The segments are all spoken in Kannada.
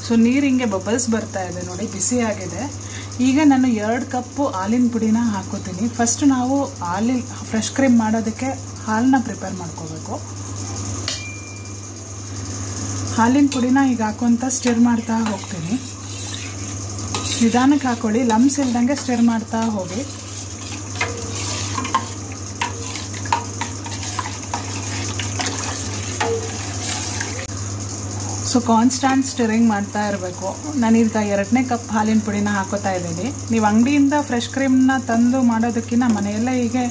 ಸೊ ನೀರು ಹಿಂಗೆ ಬಬಲ್ಸ್ ಬರ್ತಾ ಇದೆ ನೋಡಿ, ಬಿಸಿ ಆಗಿದೆ. ಈಗ ನಾನು 2 ಕಪ್ಪು ಹಾಲಿನ ಪುಡಿನ ಹಾಕೋತೀನಿ. ಫಸ್ಟ್ ನಾವು ಫ್ರೆಶ್ ಕ್ರೀಮ್ ಮಾಡೋದಕ್ಕೆ ಹಾಲನ್ನ ಪ್ರಿಪೇರ್ ಮಾಡ್ಕೋಬೇಕು. ಹಾಲಿನ ಪುಡಿನ ಈಗ ಹಾಕೊಂತ ಸ್ಟಿರ್ ಮಾಡ್ತಾ ಹೋಗ್ತೀನಿ. ನಿಧಾನಕ್ಕೆ ಹಾಕೊಳ್ಳಿ, ಲಮ್ಸ್ ಇಲ್ದಂಗೆ ಸ್ಟಿರ್ ಮಾಡ್ತಾ ಹೋಗಿ. ಸೊ ಕಾನ್ಸ್ಟಾಂಟ್ ಸ್ಟಿರಿಂಗ್ ಮಾಡ್ತಾ ಇರಬೇಕು. ನಾನೀಗ 2ನೇ ಕಪ್ ಹಾಲಿನ ಪುಡಿನ ಹಾಕೋತಾ ಇದ್ದೀನಿ. ನೀವು ಅಂಗಡಿಯಿಂದ ಫ್ರೆಶ್ ಕ್ರೀಮ್ನ ತಂದು ಮಾಡೋದಕ್ಕಿಂತ ಮನೆಯಲ್ಲೇ ಹೀಗೆ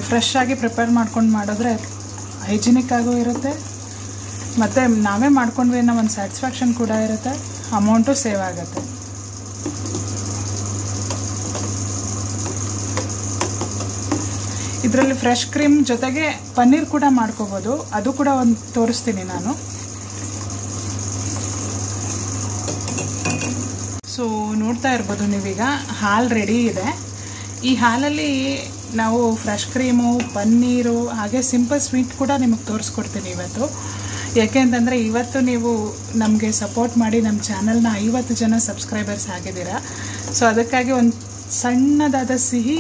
ಫ್ರೆಶ್ ಆಗಿ ಪ್ರಿಪೇರ್ ಮಾಡ್ಕೊಂಡು ಮಾಡಿದ್ರೆ ಹೈಜಿನಿಕ್ ಆಗೂ ಇರುತ್ತೆ, ಮತ್ತು ನಾವೇ ಮಾಡ್ಕೊಂಡ್ವಿ ಅನ್ನೋ ಒಂದು ಸ್ಯಾಟಿಸ್ಫ್ಯಾಕ್ಷನ್ ಕೂಡ ಇರುತ್ತೆ, ಅಮೌಂಟು ಸೇವ್ ಆಗುತ್ತೆ. ಇದರಲ್ಲಿ ಫ್ರೆಶ್ ಕ್ರೀಮ್ ಜೊತೆಗೆ ಪನ್ನೀರ್ ಕೂಡ ಮಾಡ್ಕೋಬೋದು, ಅದು ಕೂಡ ಒಂದು ತೋರಿಸ್ತೀನಿ ನಾನು. ಸೊ ನೋಡ್ತಾ ಇರ್ಬೋದು ನೀವೀಗ ಹಾಲು ರೆಡಿ ಇದೆ. ಈ ಹಾಲಲ್ಲಿ ನಾವು ಫ್ರೆಶ್ ಕ್ರೀಮು, ಪನ್ನೀರು, ಹಾಗೆ ಸಿಂಪಲ್ ಸ್ವೀಟ್ ಕೂಡ ನಿಮಗೆ ತೋರಿಸ್ಕೊಡ್ತೀನಿ ಇವತ್ತು. ಯಾಕೆ ಅಂತಂದರೆ ಇವತ್ತು ನೀವು ನಮಗೆ ಸಪೋರ್ಟ್ ಮಾಡಿ ನಮ್ಮ ಚಾನಲ್ನ 50 ಜನ ಸಬ್ಸ್ಕ್ರೈಬರ್ಸ್ ಆಗಿದ್ದೀರಾ. ಸೊ ಅದಕ್ಕಾಗಿ ಒಂದು ಸಣ್ಣದಾದ ಸಿಹಿ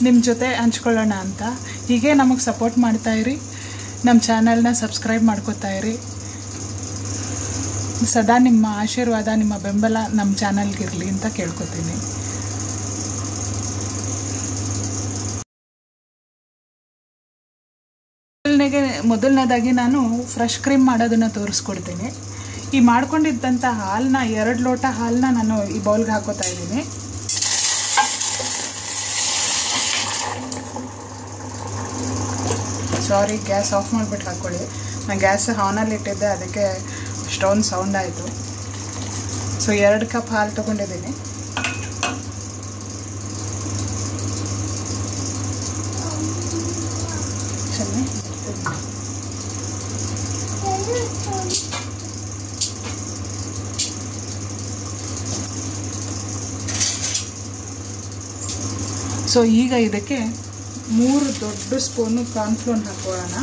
ನಿಮ್ಮ ಜೊತೆ ಹಂಚ್ಕೊಳ್ಳೋಣ ಅಂತ. ಹೀಗೆ ನಮಗೆ ಸಪೋರ್ಟ್ ಮಾಡ್ತಾಯಿರಿ, ನಮ್ಮ ಚಾನಲ್ನ ಸಬ್ಸ್ಕ್ರೈಬ್ ಮಾಡ್ಕೋತಾಯಿರಿ. ಸದಾ ನಿಮ್ಮ ಆಶೀರ್ವಾದ, ನಿಮ್ಮ ಬೆಂಬಲ ನಮ್ಮ ಚಾನಲ್ಗಿರಲಿ ಅಂತ ಕೇಳ್ಕೊತೀನಿ. ಮೊದಲನೇದಾಗಿ ನಾನು ಫ್ರೆಶ್ ಕ್ರೀಮ್ ಮಾಡೋದನ್ನು ತೋರಿಸ್ಕೊಡ್ತೀನಿ. ಈ ಮಾಡ್ಕೊಂಡಿದ್ದಂಥ ಹಾಲನ್ನ 2 ಲೋಟ ಹಾಲನ್ನ ನಾನು ಈ ಬೌಲ್ಗೆ ಹಾಕೋತಾ ಇದ್ದೀನಿ. ಸಾರಿ, ಗ್ಯಾಸ್ ಆಫ್ ಮಾಡಿಬಿಟ್ಟು ಹಾಕ್ಕೊಳ್ಳಿ. ನಾನು ಗ್ಯಾಸ್ ಆನಲ್ಲಿ ಇಟ್ಟಿದ್ದೆ, ಅದಕ್ಕೆ ಅಷ್ಟೊಂದು ಸೌಂಡ್ ಆಯಿತು. ಸೊ 2 ಕಪ್ ಹಾಲು ತೊಗೊಂಡಿದ್ದೀನಿ. ಸೊ ಈಗ ಇದಕ್ಕೆ 3 ದೊಡ್ಡ ಸ್ಪೂನು ಕಾರ್ನ್ಫ್ಲೋರ್ ಹಾಕೊಳ್ಳೋಣ.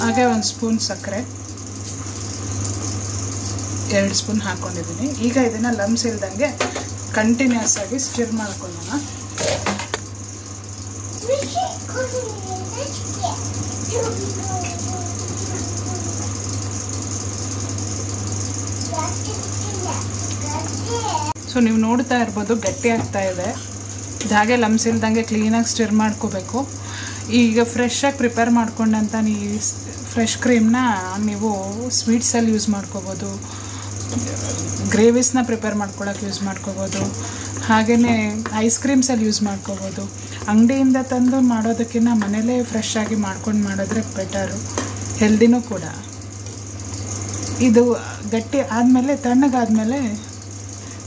ಹಾಗೆ 1 ಸ್ಪೂನ್ ಸಕ್ಕರೆ, 2 ಸ್ಪೂನ್ ಹಾಕ್ಕೊಂಡಿದ್ದೀನಿ. ಈಗ ಇದನ್ನು ಲಮ್ಸ್ ಇಲ್ದಂಗೆ ಕಂಟಿನ್ಯೂಸ್ ಆಗಿ ಸ್ಟಿರ್ ಮಾಡ್ಕೊಳ್ಳೋಣ. ಸೊ ನೀವು ನೋಡ್ತಾ ಇರ್ಬೋದು ಗಟ್ಟಿ ಆಗ್ತಾ ಇದೆ. ಹಾಗೆ ಲಮ್ಸ್ ಇಲ್ದಂಗೆ ಕ್ಲೀನಾಗಿ ಸ್ಟಿರ್ ಮಾಡ್ಕೋಬೇಕು. ಈಗ ಫ್ರೆಶ್ಶಾಗಿ ಪ್ರಿಪೇರ್ ಮಾಡ್ಕೊಂಡಂಥ ಫ್ರೆಶ್ ಕ್ರೀಮ್ನ ನೀವು ಸ್ವೀಟ್ಸಲ್ಲಿ ಯೂಸ್ ಮಾಡ್ಕೋಬೋದು, ಗ್ರೇವೀಸ್ನ ಪ್ರಿಪೇರ್ ಮಾಡ್ಕೊಳ್ಳೋಕೆ ಯೂಸ್ ಮಾಡ್ಕೋಬೋದು, ಹಾಗೆಯೇ ಐಸ್ ಕ್ರೀಮ್ಸಲ್ಲಿ ಯೂಸ್ ಮಾಡ್ಕೋಬೋದು. ಅಂಗಡಿಯಿಂದ ತಂದು ಮಾಡೋದಕ್ಕಿಂತ ಮನೇಲೇ ಫ್ರೆಶ್ ಆಗಿ ಮಾಡ್ಕೊಂಡು ಮಾಡಿದ್ರೆ ಬೆಟರು, ಹೆಲ್ದಿನೂ ಕೂಡ. ಇದು ಗಟ್ಟಿ ಆದಮೇಲೆ, ತಣ್ಣಗಾದಮೇಲೆ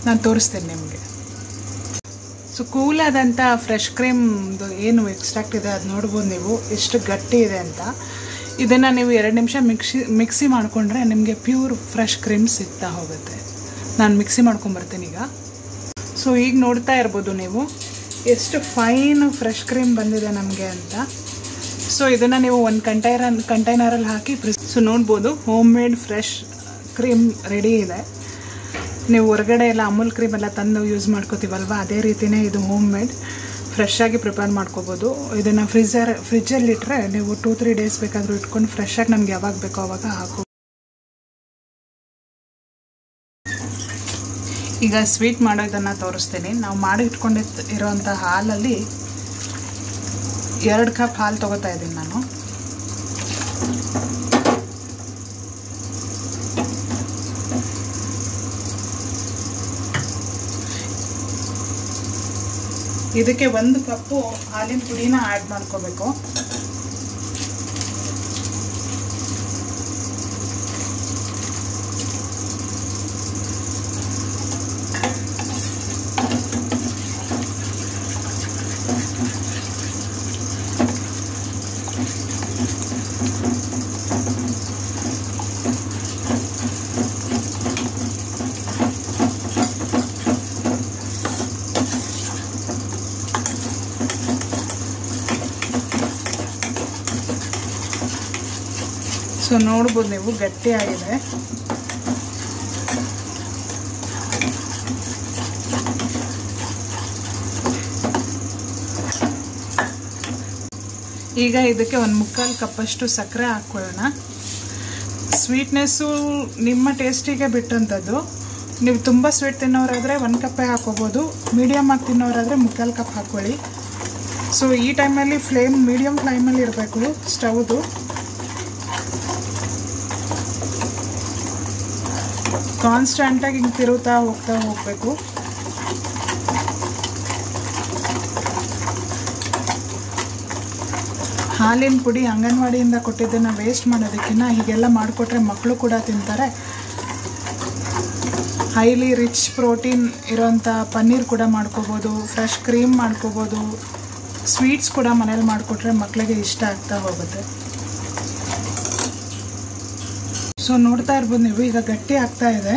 ನಾನು ತೋರಿಸ್ತೀನಿ ನಿಮಗೆ. ಸೊ ಕೂಲಾದಂಥ ಫ್ರೆಶ್ ಕ್ರೀಮ್ದು ಏನು ಎಕ್ಸ್ಟ್ರಾಕ್ಟ್ ಇದೆ ಅದು ನೋಡ್ಬೋದು ನೀವು ಎಷ್ಟು ಗಟ್ಟಿ ಇದೆ ಅಂತ. ಇದನ್ನು ನೀವು 2 ನಿಮಿಷ ಮಿಕ್ಸಿ ಮಾಡಿಕೊಂಡ್ರೆ ನಿಮಗೆ ಪ್ಯೂರ್ ಫ್ರೆಶ್ ಕ್ರೀಮ್ ಸಿಗ್ತಾ ಹೋಗುತ್ತೆ. ನಾನು ಮಿಕ್ಸಿ ಮಾಡ್ಕೊಂಬರ್ತೀನಿ ಈಗ. ಸೊ ಈಗ ನೋಡ್ತಾ ಇರ್ಬೋದು ನೀವು ಎಷ್ಟು ಫೈನ್ ಫ್ರೆಶ್ ಕ್ರೀಮ್ ಬಂದಿದೆ ನಮಗೆ ಅಂತ. ಸೊ ಇದನ್ನು ನೀವು ಒಂದು ಕಂಟೈನರಲ್ಲಿ ಹಾಕಿ ಸೊ ನೋಡ್ಬೋದು home made fresh cream ready ಇದೆ. ನೀವು ಹೊರಗಡೆ ಎಲ್ಲ ಅಮೂಲ್ ಕ್ರೀಮ್ ಎಲ್ಲ ತಂದು ಯೂಸ್ ಮಾಡ್ಕೋತೀವಲ್ವ, ಅದೇ ರೀತಿಯೇ ಇದು ಹೋಮ್ ಮೇಡ್ ಫ್ರೆಶ್ ಆಗಿ ಪ್ರಿಪೇರ್ ಮಾಡ್ಕೋಬೋದು. ಇದನ್ನು ಫ್ರಿಜ್ಜಲ್ಲಿ ಇಟ್ಟರೆ ನೀವು 2-3 ಡೇಸ್ ಬೇಕಾದರೂ ಇಟ್ಕೊಂಡು ಫ್ರೆಶಾಗಿ ನಮ್ಗೆ ಯಾವಾಗ ಬೇಕೋ ಆವಾಗ ಹಾಕೋ. ಈಗ ಸ್ವೀಟ್ ಮಾಡೋದನ್ನು ತೋರಿಸ್ತೀನಿ. ನಾವು ಮಾಡಿ ಇಟ್ಕೊಂಡಿರೋಂಥ ಹಾಲಲ್ಲಿ 2 ಕಪ್ ಹಾಲು ತೊಗೋತಾ ಇದ್ದೀನಿ ನಾನು. ಇದಕ್ಕೆ 1 ಕಪ್ಪು ಹಾಲಿನ ಪುಡಿನ ಆ್ಯಡ್ ಮಾಡ್ಕೋಬೇಕು. ಸೊ ನೋಡ್ಬೋದು ನೀವು ಗಟ್ಟಿಯಾಗಿದೆ. ಈಗ ಇದಕ್ಕೆ 1/4 ಕಪ್ಪಷ್ಟು ಸಕ್ಕರೆ ಹಾಕ್ಕೊಳ್ಳೋಣ. ಸ್ವೀಟ್ನೆಸ್ಸು ನಿಮ್ಮ ಟೇಸ್ಟಿಗೆ ಬಿಟ್ಟಂಥದ್ದು. ನೀವು ತುಂಬ ಸ್ವೀಟ್ ತಿನ್ನೋರಾದರೆ 1 ಕಪ್ಪೇ ಹಾಕ್ಕೋಬೋದು. ಮೀಡಿಯಮ್ ಆಗಿ ತಿನ್ನೋರಾದರೆ 3/4 ಕಪ್ ಹಾಕ್ಕೊಳ್ಳಿ. ಸೊ ಈ ಟೈಮಲ್ಲಿ ಫ್ಲೇಮ್ ಮೀಡಿಯಮ್ ಫ್ಲೇಮಲ್ಲಿ ಇರಬೇಕು ಸ್ಟವ್ದು. ಕಾನ್ಸ್ಟೆಂಟಾಗಿ ಹಿಂಗೆ ತಿರುತ್ತಾ ಹೋಗಬೇಕು. ಹಾಲಿನ ಪುಡಿ ಅಂಗನವಾಡಿಯಿಂದ ಕೊಟ್ಟಿದ್ದನ್ನು ವೇಸ್ಟ್ ಮಾಡೋದಕ್ಕಿಂತ ಹೀಗೆಲ್ಲ ಮಾಡಿಕೊಟ್ರೆ ಮಕ್ಕಳು ಕೂಡ ತಿಂತಾರೆ. ಹೈಲಿ ರಿಚ್ ಪ್ರೋಟೀನ್ ಇರೋಂಥ ಪನ್ನೀರ್ ಕೂಡ ಮಾಡ್ಕೋಬೋದು, ಫ್ರೆಶ್ ಕ್ರೀಮ್ ಮಾಡ್ಕೋಬೋದು, ಸ್ವೀಟ್ಸ್ ಕೂಡ ಮನೇಲಿ ಮಾಡಿಕೊಟ್ರೆ ಮಕ್ಕಳಿಗೆ ಇಷ್ಟ ಆಗ್ತಾ ಹೋಗುತ್ತೆ. ಸೊ ನೋಡ್ತಾ ಇರ್ಬೋದು ನೀವು, ಈಗ ಗಟ್ಟಿ ಆಗ್ತಾ ಇದೆ.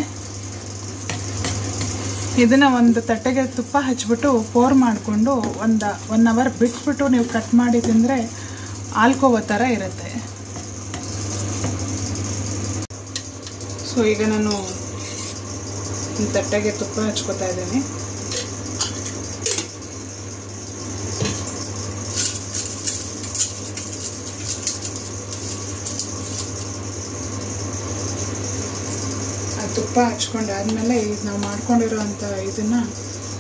ಇದನ್ನು ಒಂದು ತಟ್ಟೆಗೆ ತುಪ್ಪ ಹಚ್ಬಿಟ್ಟು ಪೋರ್ ಮಾಡಿಕೊಂಡು 1 ಅವರ್ ಬಿಟ್ಬಿಟ್ಟು ನೀವು ಕಟ್ ಮಾಡಿ ತಿಂದರೆ ಆಲ್ಕೋವೋ ಥರ ಇರುತ್ತೆ. ಸೊ ಈಗ ನಾನು ಒಂದು ತಟ್ಟೆಗೆ ತುಪ್ಪ ಹಚ್ಕೋತಾ ಇದ್ದೀನಿ. ತುಪ್ಪ ಹಚ್ಕೊಂಡಾದ್ಮೇಲೆ ಈಗ ನಾವು ಮಾಡ್ಕೊಂಡಿರೋಂಥ ಇದನ್ನು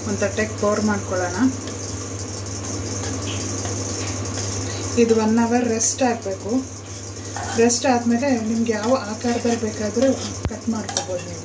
ಒಂದು ತಟ್ಟೆಗೆ ಪೋರ್ ಮಾಡ್ಕೊಳ್ಳೋಣ. ಇದು 1 ಅವರ್ ರೆಸ್ಟ್ ಆಗಬೇಕು. ರೆಸ್ಟ್ ಆದಮೇಲೆ ನಿಮ್ಗೆ ಯಾವ ಆಕಾರದಲ್ಲಿ ಬೇಕಾದರೂ ಕಟ್ ಮಾಡ್ಕೋಬೋದು ನೀವು.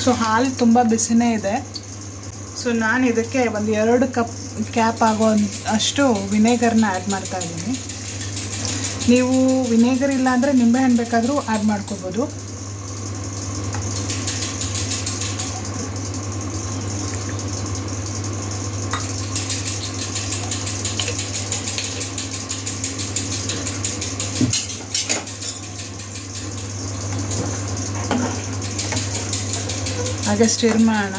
ಸೊ ಹಾಲು ತುಂಬ ಬಿಸಿನೇ ಇದೆ. ಸೊ ನಾನು ಇದಕ್ಕೆ ಒಂದು 2 ಕಪ್ ಕ್ಯಾಪ್ ಆಗೋ ಅಷ್ಟು ವಿನೇಗರ್ನ ಆ್ಯಡ್ ಮಾಡ್ತಾ ಇದ್ದೀನಿ. ನೀವು ವಿನೇಗರ್ ಇಲ್ಲ ಅಂದರೆ ನಿಂಬೆಹಣ್ಣು ಬೇಕಾದರೂ ಆ್ಯಡ್ ಮಾಡ್ಕೋಬೋದು. ಹಾಗೆ ಸ್ಟಿರ್ ಮಾಡೋಣ.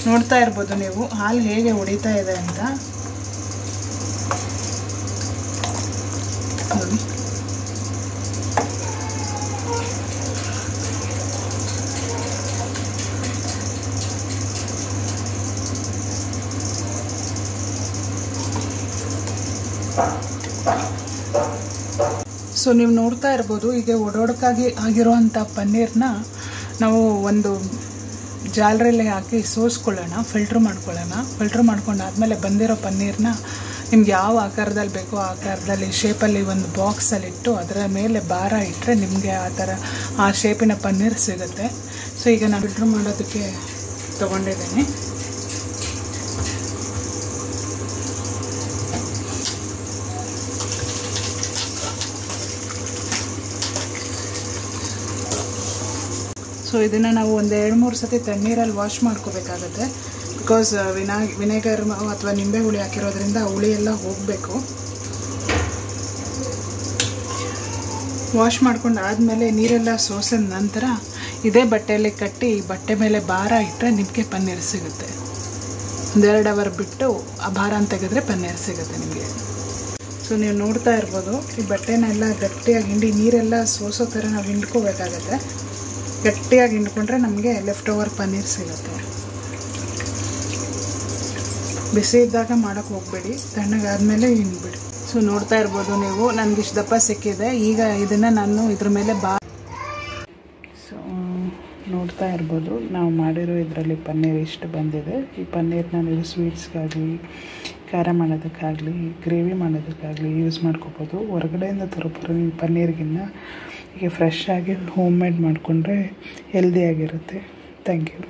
ನೋಡ್ತಾ ಇರ್ಬೋದು ನೀವು ಹಾಲು ಹೇಗೆ ಹೊಡಿತಾ ಇದೆ ಅಂತ. ನೋಡಿ, ಸೊ ನೀವು ನೋಡ್ತಾ ಇರ್ಬೋದು ಈಗ ಒಡೊಡಕಾಗಿ ಆಗಿರೋವಂಥ ಪನ್ನೀರ್ನ ನಾವು ಒಂದು ಜಾಲರಲ್ಲಿ ಹಾಕಿ ಸೋಸ್ಕೊಳ್ಳೋಣ, ಫಿಲ್ಟ್ರ್ ಮಾಡ್ಕೊಳ್ಳೋಣ. ಫಿಲ್ಟ್ರ್ ಮಾಡ್ಕೊಂಡಾದ್ಮೇಲೆ ಬಂದಿರೋ ಪನ್ನೀರನ್ನ ನಿಮ್ಗೆ ಯಾವ ಆಕಾರದಲ್ಲಿ ಬೇಕೋ ಆ ಆಕಾರದಲ್ಲಿ ಶೇಪಲ್ಲಿ ಒಂದು ಬಾಕ್ಸಲ್ಲಿಟ್ಟು ಅದರ ಮೇಲೆ ಭಾರ ಇಟ್ಟರೆ ನಿಮಗೆ ಆ ಥರ ಆ ಶೇಪಿನ ಪನ್ನೀರ್ ಸಿಗುತ್ತೆ. ಸೊ ಈಗ ನಾನು ಫಿಲ್ಟ್ರ್ ಮಾಡೋದಕ್ಕೆ ತೊಗೊಂಡಿದ್ದೀನಿ. ಸೊ ಇದನ್ನು ನಾವು ಒಂದು 2-3 ಸತಿ ತಣ್ಣೀರಲ್ಲಿ ವಾಶ್ ಮಾಡ್ಕೋಬೇಕಾಗತ್ತೆ. ಬಿಕಾಸ್ ವಿನೆಗರ್ ಅಥವಾ ನಿಂಬೆ ಹುಳಿ ಹಾಕಿರೋದ್ರಿಂದ ಹುಳಿ ಎಲ್ಲ ಹೋಗಬೇಕು. ವಾಶ್ ಮಾಡ್ಕೊಂಡು ಆದಮೇಲೆ ನೀರೆಲ್ಲ ಸೋಸಿದ ನಂತರ ಇದೇ ಬಟ್ಟೆಯಲ್ಲಿ ಕಟ್ಟಿ ಬಟ್ಟೆ ಮೇಲೆ ಭಾರ ಇಟ್ಟರೆ ನಿಮಗೆ ಪನ್ನೀರ್ ಸಿಗುತ್ತೆ. 1-2 ಅವರ್ ಬಿಟ್ಟು ಆ ಭಾರನ ತೆಗೆದ್ರೆ ಪನ್ನೀರ್ ಸಿಗುತ್ತೆ ನಿಮಗೆ. ಸೊ ನೀವು ನೋಡ್ತಾ ಇರ್ಬೋದು ಈ ಬಟ್ಟೆನೆಲ್ಲ ಗಟ್ಟಿಯಾಗಿ ಹಿಂಡಿ ನೀರೆಲ್ಲ ಸೋಸೋ ಥರ ನಾವು ಹಿಂಡ್ಕೋಬೇಕಾಗತ್ತೆ. ಗಟ್ಟಿಯಾಗಿ ಹಿಂಡ್ಕೊಂಡ್ರೆ ನಮಗೆ ಲೆಫ್ಟ್ ಓವರ್ ಪನ್ನೀರ್ ಸಿಗುತ್ತೆ. ಬಿಸಿ ಇದ್ದಾಗ ಮಾಡೋಕ್ಕೆ ಹೋಗಬೇಡಿ, ತಣ್ಣಗಾದ್ಮೇಲೆ ಹಿಂಡ್ಬಿಡಿ. ಸೊ ನೋಡ್ತಾ ಇರ್ಬೋದು ನೀವು ನನಗೆ ಇಷ್ಟು ದಪ್ಪ ಸಿಕ್ಕಿದೆ. ಈಗ ಇದನ್ನು ನಾನು ಇದ್ರ ಮೇಲೆ ಸೊ ನೋಡ್ತಾ ಇರ್ಬೋದು ನಾವು ಮಾಡಿರೋ ಇದರಲ್ಲಿ ಪನ್ನೀರ್ ಇಷ್ಟು ಬಂದಿದೆ. ಈ ಪನ್ನೀರ್ನ ನೀವು ಸ್ವೀಟ್ಸ್ಗಾಗಲಿ, ಖಾರ ಮಾಡೋದಕ್ಕಾಗಲಿ, ಗ್ರೇವಿ ಮಾಡೋದಕ್ಕಾಗಲಿ ಯೂಸ್ ಮಾಡ್ಕೋಬೋದು. ಹೊರಗಡೆಯಿಂದ ತರೋ ಪನ್ನೀರ್ಗಿನ್ನ ಈಗ ಫ್ರೆಶ್ ಆಗಿ ಹೋಮ್ ಮೇಡ್ ಮಾಡಿಕೊಂಡ್ರೆ ಹೆಲ್ದಿಯಾಗಿರುತ್ತೆ. Thank you.